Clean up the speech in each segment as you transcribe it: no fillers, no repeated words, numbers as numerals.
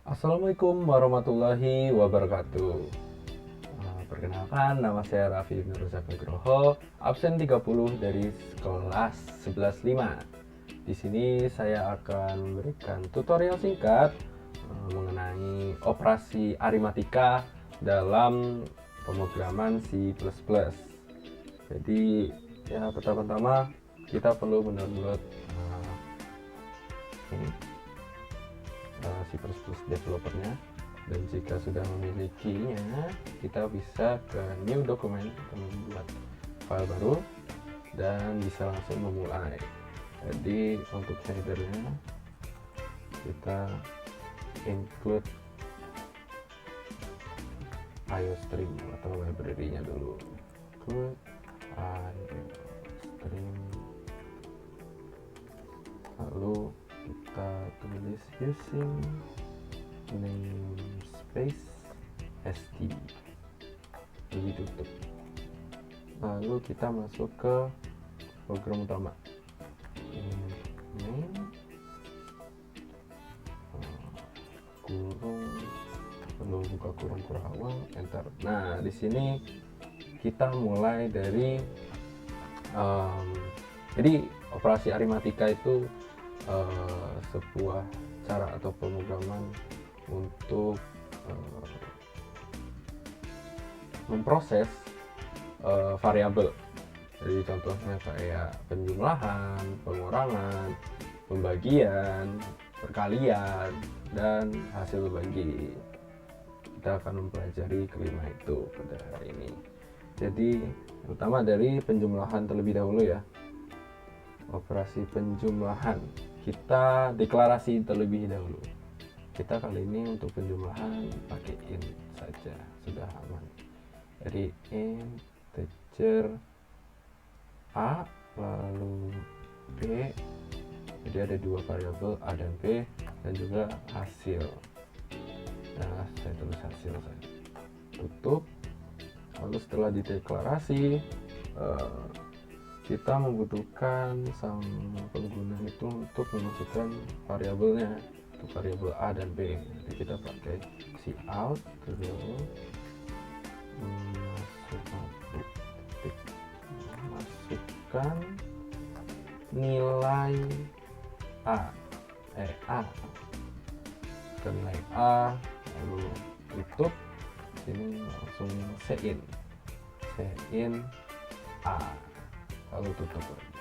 Assalamualaikum warahmatullahi wabarakatuh. Perkenalkan, nama saya Raffi Ibnu Rozak Nugroho, absen 30 dari kelas 11.5. Di sini saya akan memberikan tutorial singkat mengenai operasi aritmatika dalam pemrograman C++. Jadi ya pertama-tama kita perlu mendownload C++ developernya, dan jika sudah memilikinya kita bisa ke new document membuat file baru dan bisa langsung memulai. Jadi untuk headernya kita include iostream atau library-nya dulu. Include iostream, lalu kita tulis using namespace st, lalu tutup. Lalu kita masuk ke program utama, main kurung, lalu buka kurung awal, enter. Nah, di sini kita mulai dari jadi operasi aritmatika itu sebuah cara atau pemrograman untuk memproses variabel. Jadi contohnya kayak penjumlahan, pengurangan, pembagian, perkalian, dan hasil bagi. Kita akan mempelajari kelima itu pada hari ini. Jadi pertama dari penjumlahan terlebih dahulu ya. Operasi penjumlahan kita deklarasi terlebih dahulu. Kita kali ini untuk penjumlahan pakai int saja, sudah aman. Jadi integer a lalu b, jadi ada dua variabel a dan b, dan juga hasil. Nah, saya tulis hasil saja, tutup. Lalu setelah dideklarasi kita membutuhkan sang pengguna itu untuk memasukkan variabelnya, untuk variabel a dan b. Jadi kita pakai cout masukkan nilai a, ke nilai a, lalu tutup. Sini langsung cin a, lalu tutup lagi,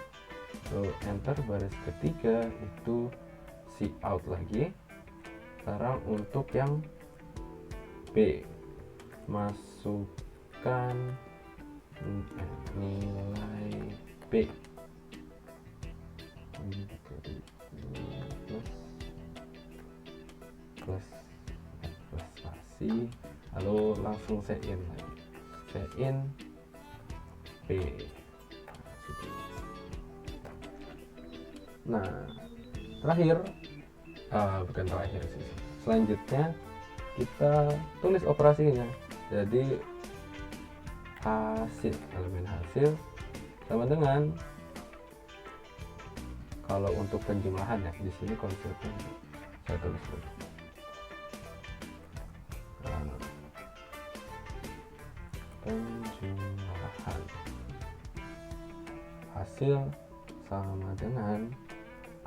lalu enter. Baris ketiga itu cout lagi. Sekarang untuk yang b, masukkan nilai b plus spasi, lalu langsung cin lagi, cin b. Nah, terakhir, bukan terakhir sih, selanjutnya kita tulis operasinya. Jadi hasil, elemen hasil sama dengan, kalau untuk penjumlahan ya, di sini konsepnya saya tulis dulu. Penjumlahan hasil sama dengan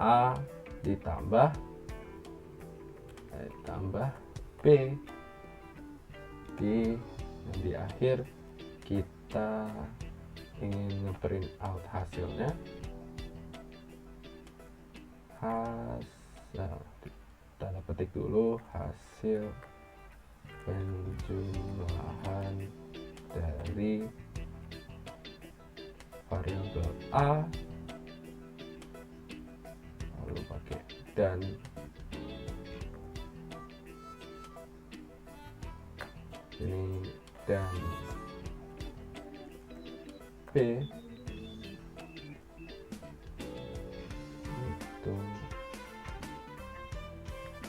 a ditambah b di akhir. Kita ingin nge-print out hasilnya, tanda petik dulu, hasil penjumlahan dari variabel a, lalu pakai dan ini, dan b itu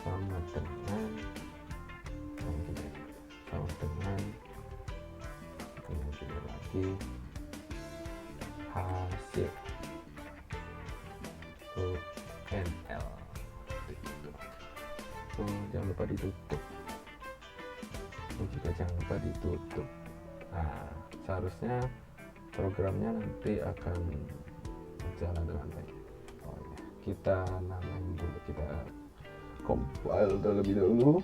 sama dengan ini lagi hasil nl. Jangan lupa ditutup. Ini juga jangan lupa ditutup. Nah, seharusnya programnya nanti akan berjalan dengan baik. Oh ya, kita namain dulu, kita compile terlebih dahulu.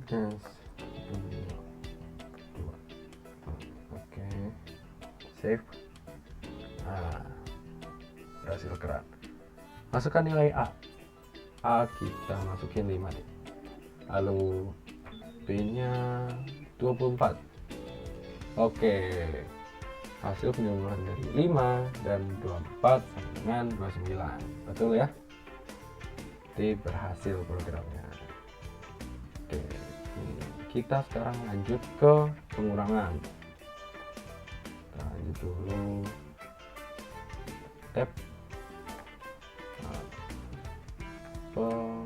Yes. Oke, save. Nah, berhasil keran. Masukkan nilai A kita masukin 5 deh. Lalu B nya 24. Oke, hasil penjumlahan dari 5 dan 24 sama dengan 29. Betul ya? Jadi berhasil programnya. Oke, kita sekarang lanjut ke pengurangan. Kita lanjut dulu, tab pengurangan.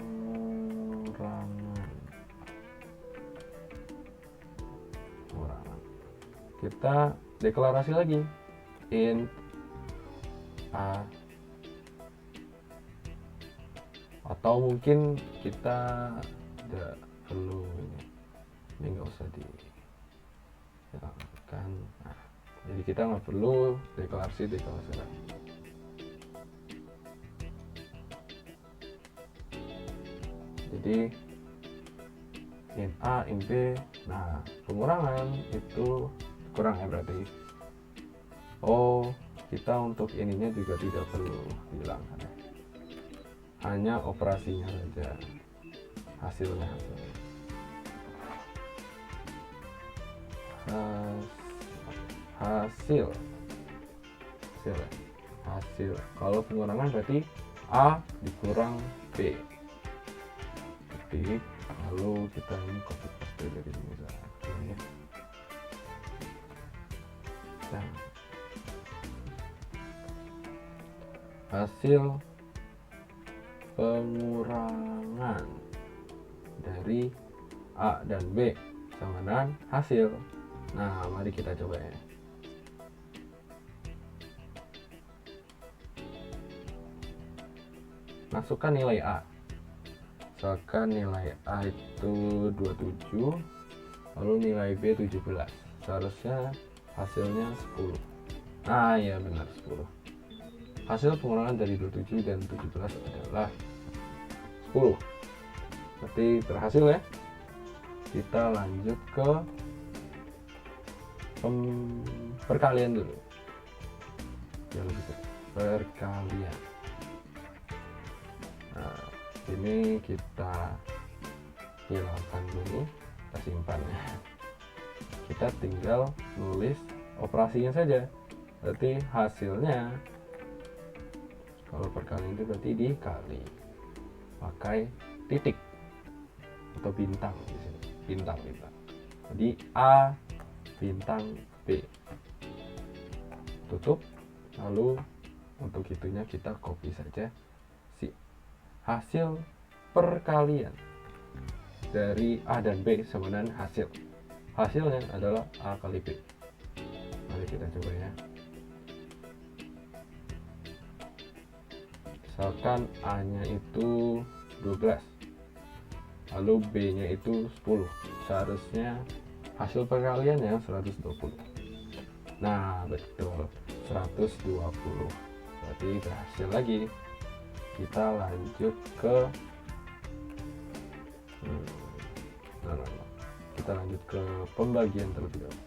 Kita deklarasi lagi int A, atau mungkin kita tidak perlu ini nggak usah dijalankan. Nah, jadi kita nggak perlu deklarasi lagi. Jadi int A, int B. Nah, pengurangan itu kurang ya berarti. Oh, kita untuk ininya juga tidak perlu dihilangkan ya. Hanya operasinya saja, hasilnya. Hasil kalau pengurangan berarti A dikurang B. Ketik, lalu kita ini copy paste dari sini saja. Nah, hasil pengurangan dari A dan B sama dengan hasil. Nah, mari kita coba ya. Masukkan nilai A. Misalkan nilai A itu 27, lalu nilai B 17. Seharusnya hasilnya 10. Nah, ya benar 10. Hasil pengurangan dari 27 dan 17 adalah 10. Berarti berhasil ya. Kita lanjut ke perkalian dulu. Ya, lebih perkalian. Nah, ini kita hilangkan dulu, kita simpan ya. Kita tinggal nulis operasinya saja. Berarti hasilnya, kalau perkalian itu berarti dikali pakai titik atau bintang di sini. Bintang. Jadi A bintang B. Tutup. Lalu untuk itunya kita copy saja si hasil perkalian dari A dan B sama dengan hasil. Hasilnya adalah A kali B. Mari kita coba ya. Misalkan A nya itu 12, lalu B nya itu 10. Seharusnya hasil perkaliannya 120. Nah, betul, 120. Berarti berhasil lagi. Kita lanjut ke kita lanjut ke pembagian terlebih dahulu.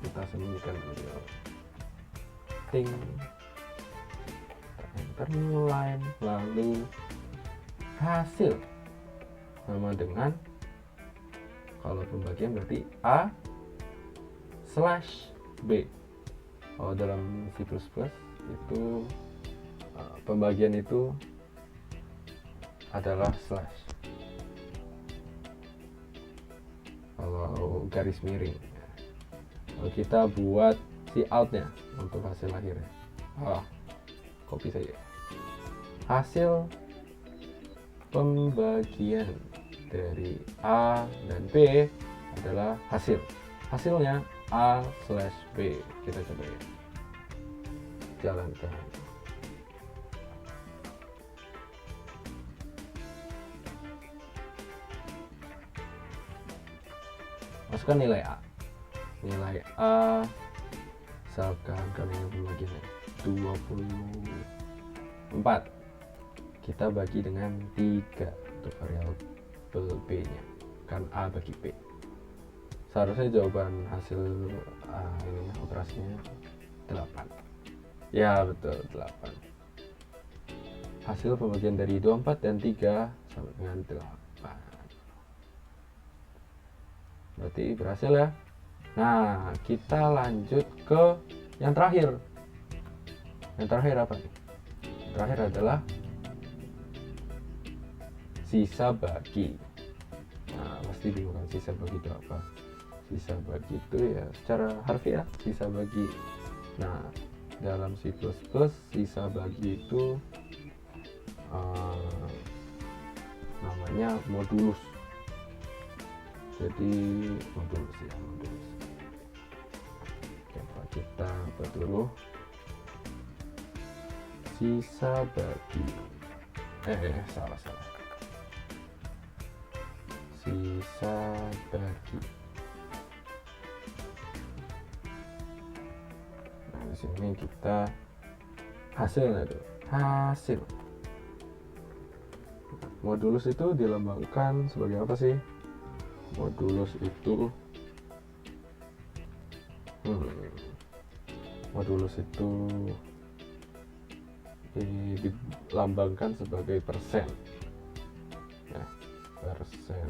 Kita sembunyikan dulu. Ting, enter new line, lalu hasil sama dengan, kalau pembagian berarti A slash B. Kalau dalam C++ itu pembagian itu adalah slash. Kalau garis miring, kalau kita buat si outnya untuk hasil akhirnya, copy saja. Hasil pembagian dari A dan B adalah hasil. Hasilnya A slash B. Kita coba ya, jalankan. masukkan nilai A. Nilai A misalkan karena ini pembagiannya 24, kita bagi dengan 3 untuk variabel B nya, kan A bagi B. Seharusnya jawaban hasil ini operasinya 8. Ya betul, 8. Hasil pembagian dari 24 dan 3 sama dengan 8. Berarti berhasil ya. Nah, kita lanjut ke yang terakhir. Yang terakhir apa nih? Yang terakhir adalah sisa bagi. Nah, pasti bingung kan sisa bagi itu apa? Sisa bagi itu ya secara harfiah sisa bagi. Nah, dalam C++ sisa bagi itu namanya modulus. Jadi modulus ya, modulus. Coba kita buat dulu sisa bagi. Salah. Sisa bagi. Nah, di sini kita hasilnya tuh. Hasil. Modulus itu dilambangkan sebagai apa sih? Modulus itu dilambangkan sebagai persen. Nah, persen.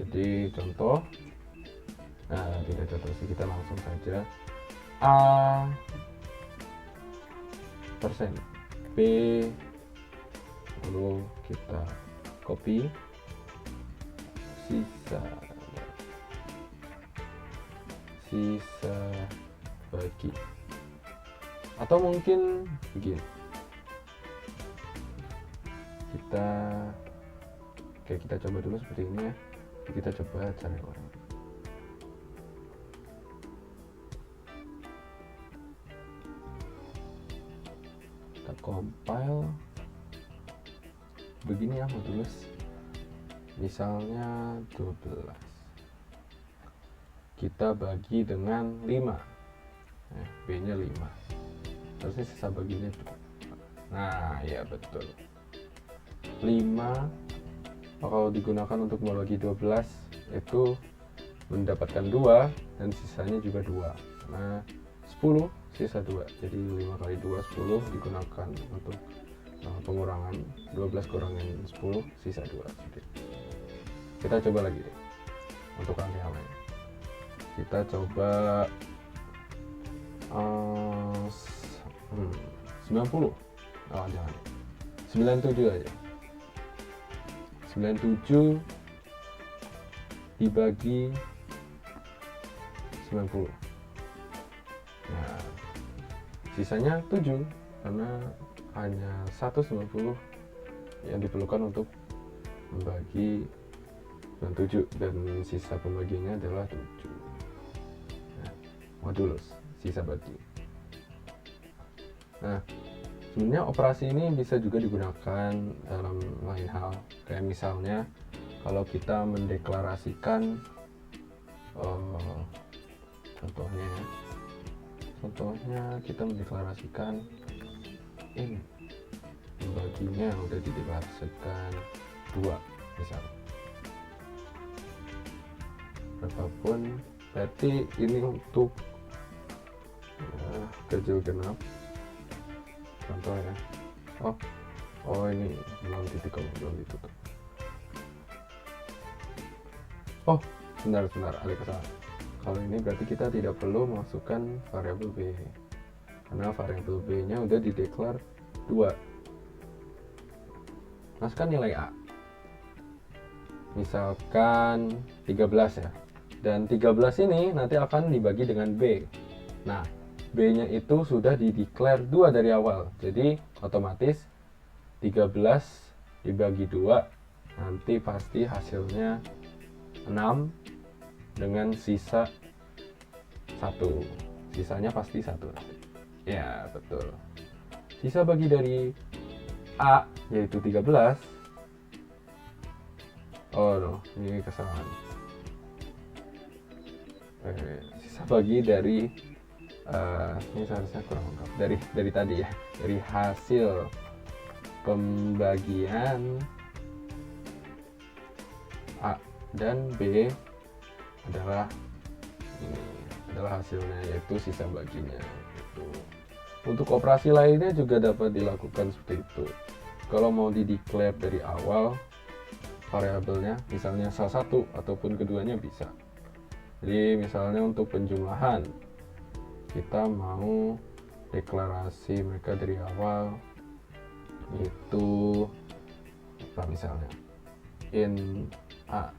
Jadi contoh, tidak contoh sih, kita langsung saja A persen B, lalu kita copy sisa bagi, atau mungkin begini, kita coba dulu seperti ini ya. Kita coba cari orang. Kita compile begini ya modulus, misalnya 12, kita bagi dengan 5, B nya 5, terusnya sisa baginya. Nah ya betul, 5 kalau digunakan untuk membagi 12 itu mendapatkan 2 dan sisanya juga 2. Nah 10 sisa 2, jadi 5 kali 2 10 digunakan untuk pengurangan 12 kurangan 10 sisa 2. Kita coba lagi deh untuk angka yang lain. Kita coba 90. Jangan, 97 aja. 97 dibagi 90. Nah, sisanya 7 karena hanya 190 yang diperlukan untuk membagi 97 dan sisa pembagiannya adalah 7. Nah, modulus, sisa bagi. Nah, sebenarnya operasi ini bisa juga digunakan dalam lain hal, kayak misalnya kalau kita mendeklarasikan contohnya kita mendeklarasikan ini pembaginya udah dideklarasikan 2 misalnya, berapapun, berarti ini untuk ganjil genap contoh ya. Ini belum belum ditutup. Sebentar, ada kesalahan. Kalau ini berarti kita tidak perlu masukkan variabel B karena variabel B nya udah dideklar 2. Masukkan nilai A, misalkan 13 ya, dan 13 ini nanti akan dibagi dengan B. Nah, B nya itu sudah dideklar 2 dari awal, jadi otomatis 13 dibagi 2 nanti pasti hasilnya 6 dengan sisa 1, sisanya pasti 1 nanti. Ya betul, sisa bagi dari A yaitu 13 Oh no, ini kesalahan. Sisa bagi dari ini seharusnya kurang lengkap dari tadi ya, dari hasil pembagian A dan B adalah ini adalah hasilnya, yaitu sisa baginya itu. Untuk operasi lainnya juga dapat dilakukan seperti itu. Kalau mau dideklar dari awal variabelnya, misalnya salah satu ataupun keduanya bisa. Jadi misalnya untuk penjumlahan, kita mau deklarasi mereka dari awal itu apa, misalnya in A,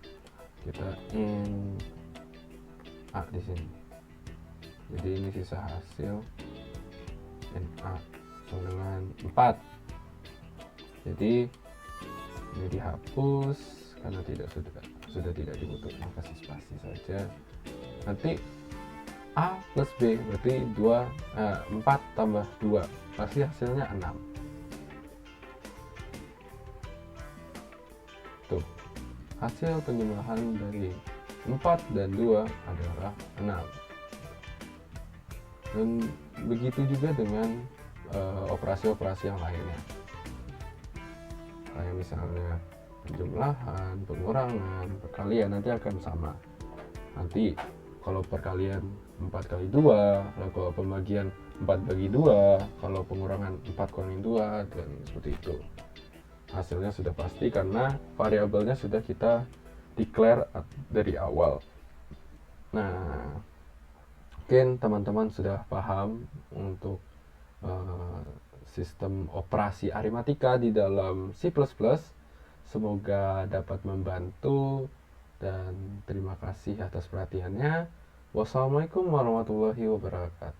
kita in A di sini. Jadi ini sisa hasil in A sama dengan 4. Jadi ini dihapus karena sudah tidak dibutuhkan, kasih spasi saja. Nanti A plus B berarti 4 tambah 2 pasti hasilnya 6. Tuh, hasil penjumlahan dari 4 dan 2 adalah 6. Dan begitu juga dengan operasi-operasi yang lainnya, kayak misalnya penjumlahan, pengurangan, perkalian nanti akan sama. Nanti kalau perkalian 4 kali 2, lalu kalau pembagian 4 bagi 2, kalau pengurangan 4 kurangin 2, dan seperti itu. Hasilnya sudah pasti karena variabelnya sudah kita declare dari awal. Nah, mungkin teman-teman sudah paham untuk sistem operasi aritmatika di dalam C++. Semoga dapat membantu dan terima kasih atas perhatiannya. Wassalamualaikum warahmatullahi wabarakatuh.